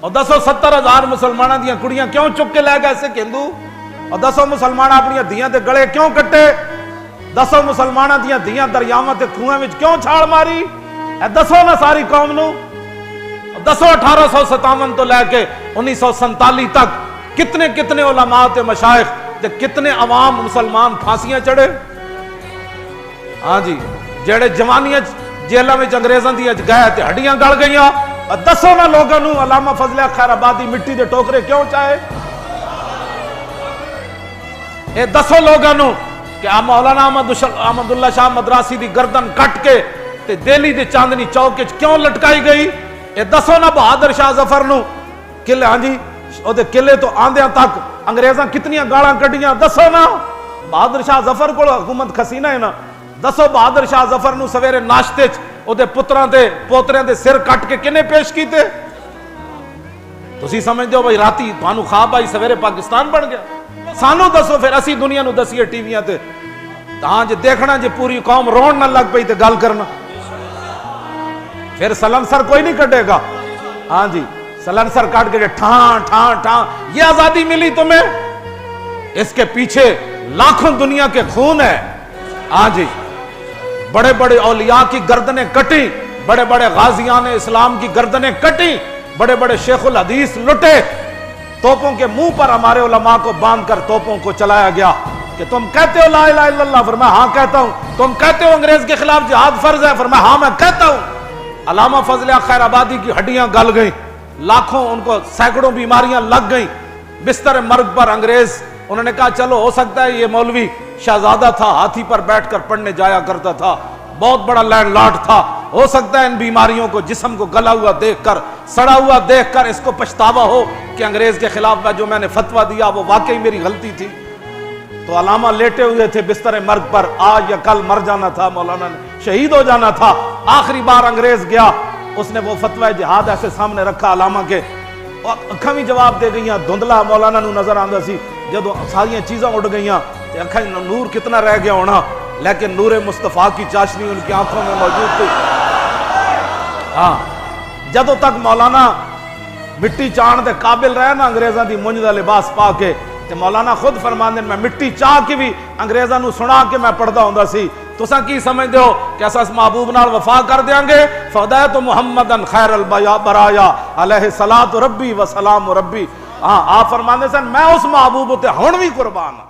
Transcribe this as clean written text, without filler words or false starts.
اور 10-70,000 مسلمانوں دیا کڑیاں کیوں چک کے لے گئے سکھ ہندو؟ اور 10 مسلمان اپنی دھیاں دے گلے کیوں کٹے؟ 10 مسلمانوں دیا دھیاں دریاواں تے کھوئیں وچ کیوں چھاڑ ماری؟ اے دسو نہ ساری قوم نو۔ 1857 تو لے کے 1947 تک کتنے کتنے علماء تے مشائخ تے کتنے عوام مسلمان پھانسیاں چڑھے؟ ہاں جی، جڑے جوانیاں جیلاں وچ انگریزاں دی گئے تے ہڈیاں گل گئیاں۔ دسو نہ لوگاں نو علامہ فضل حق خیر آبادی مٹی دے ٹوکرے کیوں چاہے؟ اے دسو لوگاں نو کہ مولانا احمد اللہ شاہ مدراسی دی گردن کٹ کے تے دہلی دے چاندنی چوک وچ کیوں لٹکائی گئی؟ اے دسو نہ بہادر شاہ ظفر نو قلعے، ہاں جی، او دے قلعے تو آندیاں تک انگریزاں کتنیاں گالاں کڈیاں؟ دسو نا بہادر شاہ ظفر کو حکومت کھسینہ ہے نا؟ دسو بہادر شاہ ظفر نو سویرے ناشتے چ او دے پتراں دے پوتریاں دے سر کٹ کے کنے پیش کیتے؟ تسی سمجھدے ہو بھائی راتی تانوں خواب آئی سویرے پاکستان بن گیا؟ سانو دسو پھر اسی دنیا نو دسیے ٹی ویاں تے، ہاں جے دیکھنا جے پوری قوم رون نہ لگ پئی تے گل کرنا، پھر سلنسر کوئی نہیں کٹے گا۔ ہاں جی، سلنسر کٹ کے ٹھان ٹھان ٹھان، یہ آزادی ملی تمہیں؟ اس کے پیچھے لاکھوں دنیا کے خون ہے۔ ہاں جی، بڑے بڑے اولیاء کی گردنیں کٹی، بڑے بڑے غازیان اسلام کی گردنیں کٹی، بڑے بڑے شیخ الحدیث لٹے، توپوں کے منہ پر ہمارے علماء کو باندھ کر توپوں کو چلایا گیا کہ تم کہتے ہو لا الہ الا اللہ؟ فرمایا ہاں کہتا ہوں۔ تم کہتے ہو انگریز کے خلاف جہاد فرض ہے؟ فرمایا ہاں میں کہتا ہوں۔ علامہ فضل حق خیر آبادی کی ہڈیاں گل گئیں، لاکھوں ان کو سینکڑوں بیماریاں لگ گئیں، بستر مرگ پر انگریز، انہوں نے کہا چلو ہو سکتا ہے یہ مولوی شہزادہ تھا، ہاتھی پر بیٹھ کر پڑھنے جایا کرتا تھا، بہت بڑا لینڈ لارڈ تھا، ہو سکتا ہے ان بیماریوں کو، جسم کو گلا ہوا دیکھ کر، سڑا ہوا دیکھ کر اس کو پچھتاوا ہو کہ انگریز کے خلاف جو میں نے فتویٰ دیا وہ واقعی میری غلطی تھی۔ تو علامہ لیٹے ہوئے تھے بستر مرگ پر، آج یا کل مر جانا تھا، مولانا نے شہید ہو جانا تھا۔ آخری بار انگریز گیا، اس نے وہ فتویٰ جہاد ایسے سامنے رکھا علامہ کے، اور اکھاں بھی جواب دے گئیاں، دھندلا مولانا نو نظر آندا سی، جدو ساریاں چیزاں اڑ گئیاں تے اکھاں نور کتنا رہ گیا ہونا، لیکن نور مصطفیٰ کی چاشنی ان کی آنکھوں میں موجود تھی۔ ہاں، جدو تک مولانا مٹی چاہن دے قابل رہے نا انگریزاں دی منج دا لباس پا کے، تے مولانا خود فرماندے میں مٹی چاہ کی بھی انگریزاں نو سنا کے میں پڑھدا ہوندا سی۔ تساں کی سمجھدے ہو کہ اساں اس محبوب نال وفا کر دیاں گے؟ فدیت محمدن خیر البرایا علیہ صلاۃ ربی و سلام ربی۔ ہاں، آپ فرماندے سن میں اس محبوب تے ہن بھی قربان ہاں۔